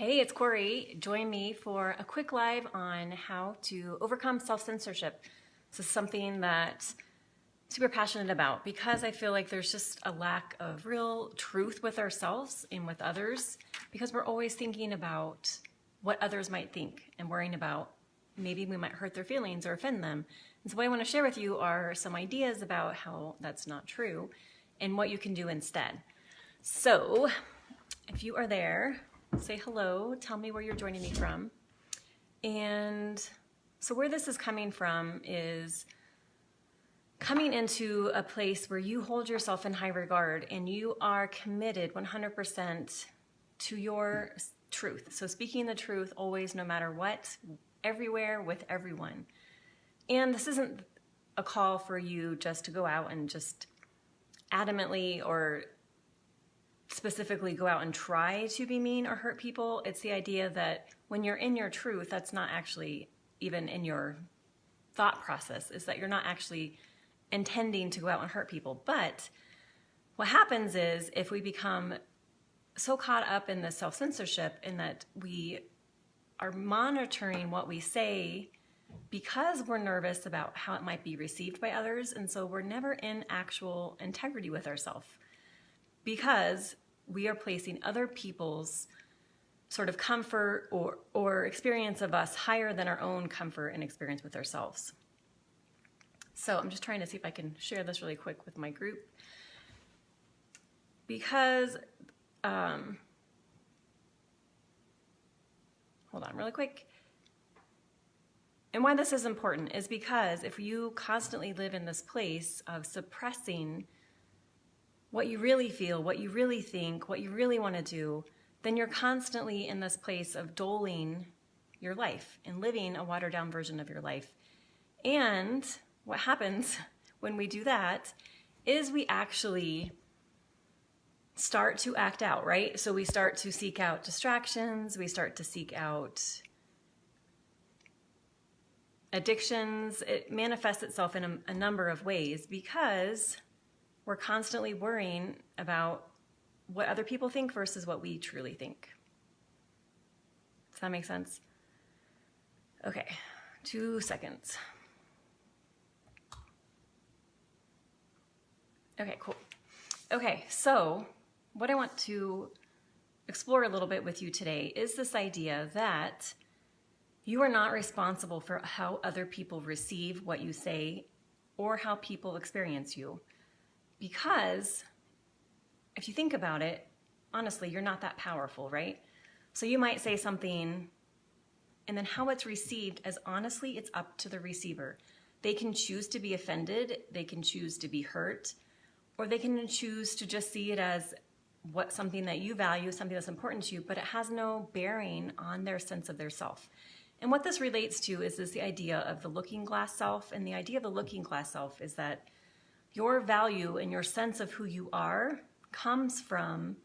Hey, it's Corey. Join me for a quick live on how to overcome self-censorship. This is something that I'm super passionate about because I feel like there's just a lack of real truth with ourselves and with others because we're always thinking about what others might think and worrying about maybe we might hurt their feelings or offend them. And so what I want to share with you are some ideas about how that's not true and what you can do instead. So if you are there, say hello, tell me where you're joining me from. And so where this is coming from is coming into a place where you hold yourself in high regard and you are committed 100% to your truth. So speaking the truth always, no matter what, everywhere, with everyone. And this isn't a call for you just to go out and just adamantly or specifically go out and try to be mean or hurt people. It's the idea that when you're in your truth, that's not actually even in your thought process, is that you're not actually intending to go out and hurt people. But what happens is if we become so caught up in the self-censorship in that we are monitoring what we say because we're nervous about how it might be received by others, and so we're never in actual integrity with ourselves, because we are placing other people's sort of comfort or experience of us higher than our own comfort and experience with ourselves. So I'm just trying to see if I can share this really quick with my group, because, hold on really quick. And why this is important is because if you constantly live in this place of suppressing what you really feel, what you really think, what you really want to do, then you're constantly in this place of doling your life and living a watered down version of your life. And what happens when we do that is we actually start to act out, right? So we start to seek out distractions, we start to seek out addictions. It manifests itself in a number of ways because we're constantly worrying about what other people think versus what we truly think. Does that make sense? Okay, 2 seconds. Okay, cool. Okay, so what I want to explore a little bit with you today is this idea that you are not responsible for how other people receive what you say or how people experience you. Because if you think about it, honestly, you're not that powerful, right? So you might say something, and then how it's received, as honestly, it's up to the receiver. They can choose to be offended, they can choose to be hurt, or they can choose to just see it as something that you value, something that's important to you, but it has no bearing on their sense of their self. And what this relates to is the idea of the looking glass self. And the idea of the looking glass self is that your value and your sense of who you are comes from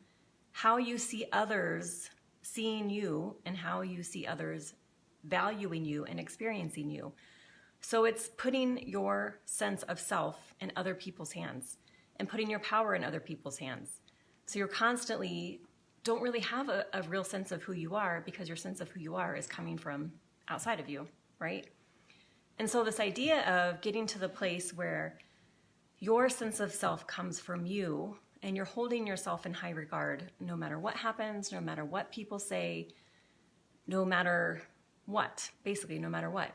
how you see others seeing you and how you see others valuing you and experiencing you. So it's putting your sense of self in other people's hands and putting your power in other people's hands. So you're constantly don't really have a real sense of who you are because your sense of who you are is coming from outside of you, right? And so this idea of getting to the place where your sense of self comes from you and you're holding yourself in high regard no matter what happens, no matter what people say, no matter what, basically no matter what.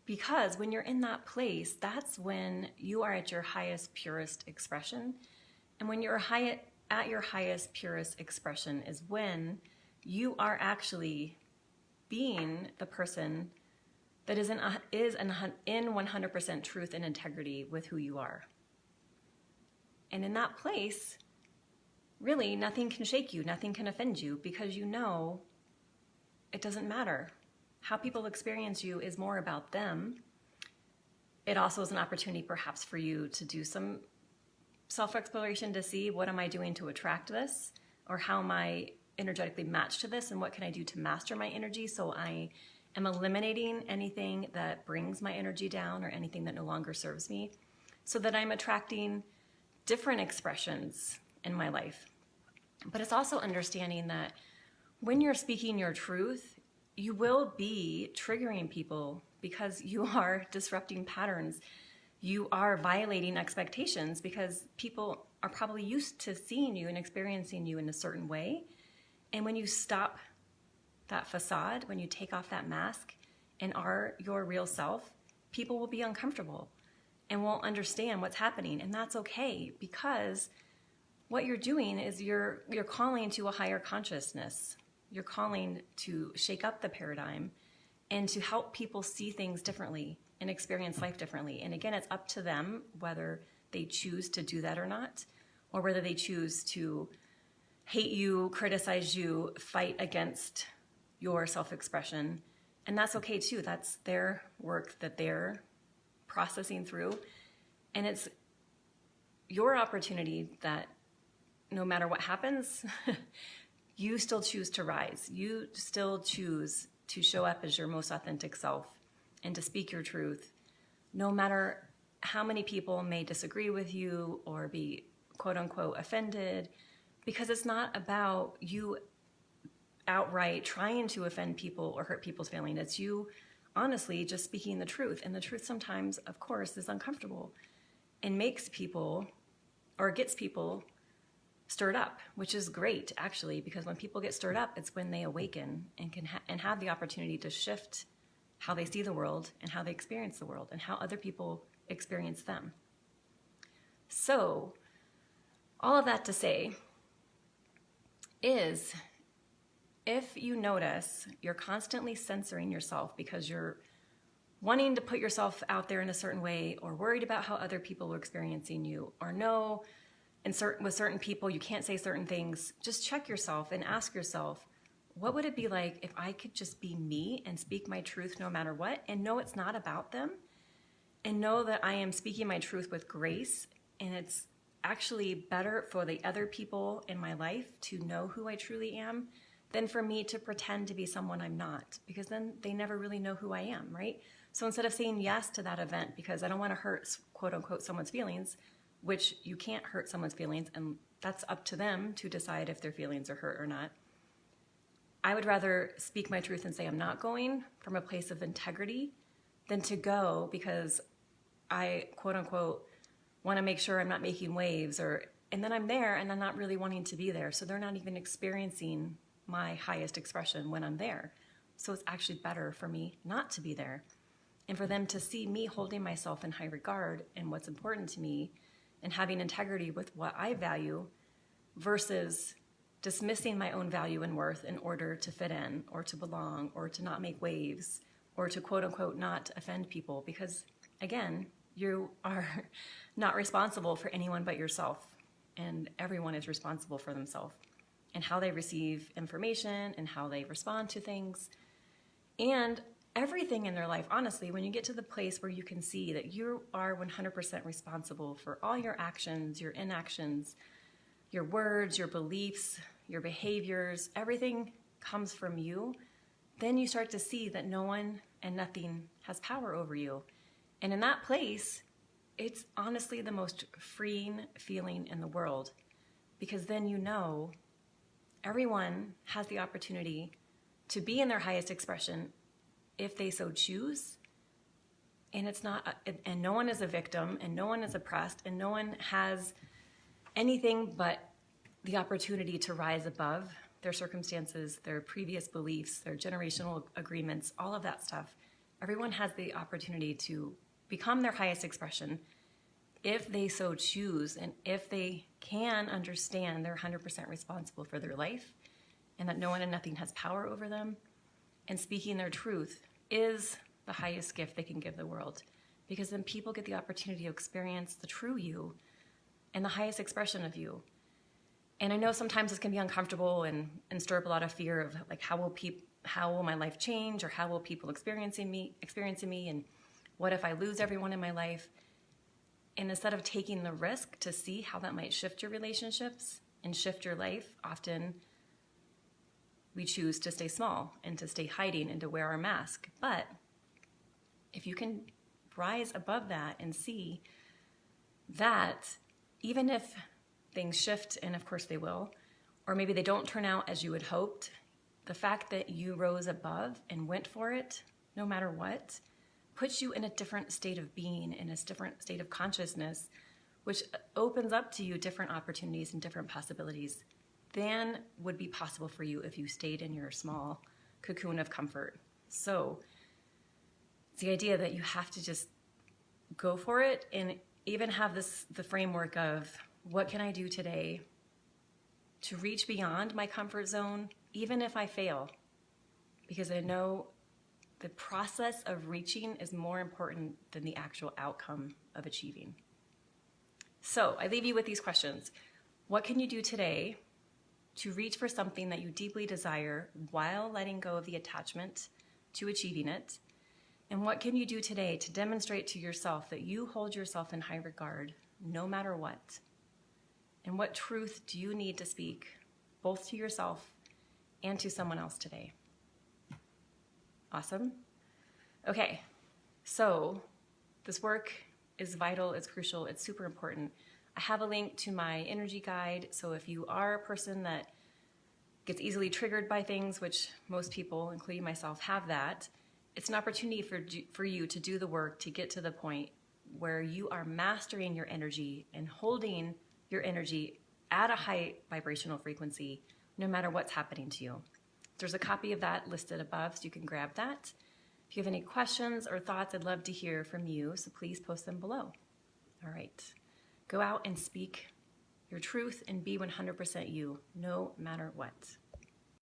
Because when you're in that place, that's when you are at your highest, purest expression. And when you're at your highest, purest expression is when you are actually being the person that is in 100% truth and integrity with who you are. And in that place, really nothing can shake you, nothing can offend you, because you know it doesn't matter. How people experience you is more about them. It also is an opportunity perhaps for you to do some self-exploration to see, what am I doing to attract this? Or how am I energetically matched to this? And what can I do to master my energy so I am eliminating anything that brings my energy down or anything that no longer serves me, so that I'm attracting different expressions in my life. But it's also understanding that when you're speaking your truth, you will be triggering people because you are disrupting patterns. You are violating expectations because people are probably used to seeing you and experiencing you in a certain way. And when you stop that facade, when you take off that mask and are your real self, people will be uncomfortable and won't understand what's happening. And that's okay, because what you're doing is you're calling to a higher consciousness. You're calling to shake up the paradigm and to help people see things differently and experience life differently. And again, it's up to them whether they choose to do that or not, or whether they choose to hate you, criticize you, fight against your self-expression. And that's okay too. That's their work that they're processing through. And it's your opportunity that no matter what happens, you still choose to rise. You still choose to show up as your most authentic self and to speak your truth, no matter how many people may disagree with you or be quote unquote offended, because it's not about you outright trying to offend people or hurt people's feelings. It's you honestly just speaking the truth. And the truth sometimes, of course, is uncomfortable and makes people or gets people stirred up, which is great actually, because when people get stirred up, it's when they awaken and can and have the opportunity to shift how they see the world and how they experience the world and how other people experience them. So all of that to say is, if you notice you're constantly censoring yourself because you're wanting to put yourself out there in a certain way, or worried about how other people are experiencing you, or know with certain people you can't say certain things, just check yourself and ask yourself, what would it be like if I could just be me and speak my truth no matter what, and know it's not about them, and know that I am speaking my truth with grace, and it's actually better for the other people in my life to know who I truly am than for me to pretend to be someone I'm not, because then they never really know who I am, right? So instead of saying yes to that event because I don't want to hurt, quote unquote, someone's feelings, which you can't hurt someone's feelings, and that's up to them to decide if their feelings are hurt or not, I would rather speak my truth and say I'm not going from a place of integrity than to go because I, quote unquote, want to make sure I'm not making waves, and then I'm there and I'm not really wanting to be there. So they're not even experiencing my highest expression when I'm there. So it's actually better for me not to be there, and for them to see me holding myself in high regard and what's important to me and having integrity with what I value versus dismissing my own value and worth in order to fit in or to belong or to not make waves or to quote unquote not offend people, because again, you are not responsible for anyone but yourself, and everyone is responsible for themselves and how they receive information and how they respond to things and everything in their life. Honestly, when you get to the place where you can see that you are 100% responsible for all your actions, your inactions, your words, your beliefs, your behaviors, everything comes from you, then you start to see that no one and nothing has power over you. And in that place, it's honestly the most freeing feeling in the world, because then you know everyone has the opportunity to be in their highest expression if they so choose. And it's not, and no one is a victim, and no one is oppressed, and no one has anything but the opportunity to rise above their circumstances, their previous beliefs, their generational agreements, all of that stuff. Everyone has the opportunity to become their highest expression if they so choose, and if they can understand they're 100% responsible for their life and that no one and nothing has power over them. And speaking their truth is the highest gift they can give the world, because then people get the opportunity to experience the true you and the highest expression of you. And I know sometimes this can be uncomfortable and stir up a lot of fear of like, how will my life change, or how will people experiencing me, and what if I lose everyone in my life? And instead of taking the risk to see how that might shift your relationships and shift your life, often we choose to stay small and to stay hiding and to wear our mask. But if you can rise above that and see that even if things shift, and of course they will, or maybe they don't turn out as you had hoped, the fact that you rose above and went for it, no matter what, puts you in a different state of being, in a different state of consciousness, which opens up to you different opportunities and different possibilities than would be possible for you if you stayed in your small cocoon of comfort. So it's the idea that you have to just go for it, and even have the framework of, what can I do today to reach beyond my comfort zone, even if I fail? Because I know the process of reaching is more important than the actual outcome of achieving. So I leave you with these questions. What can you do today to reach for something that you deeply desire while letting go of the attachment to achieving it? And what can you do today to demonstrate to yourself that you hold yourself in high regard no matter what? And what truth do you need to speak both to yourself and to someone else today? Awesome. Okay, so this work is vital, it's crucial, it's super important. I have a link to my energy guide, so if you are a person that gets easily triggered by things, which most people, including myself, have that, it's an opportunity for you to do the work to get to the point where you are mastering your energy and holding your energy at a high vibrational frequency, no matter what's happening to you. There's a copy of that listed above, so you can grab that. If you have any questions or thoughts, I'd love to hear from you, so please post them below. All right. Go out and speak your truth and be 100% you, no matter what.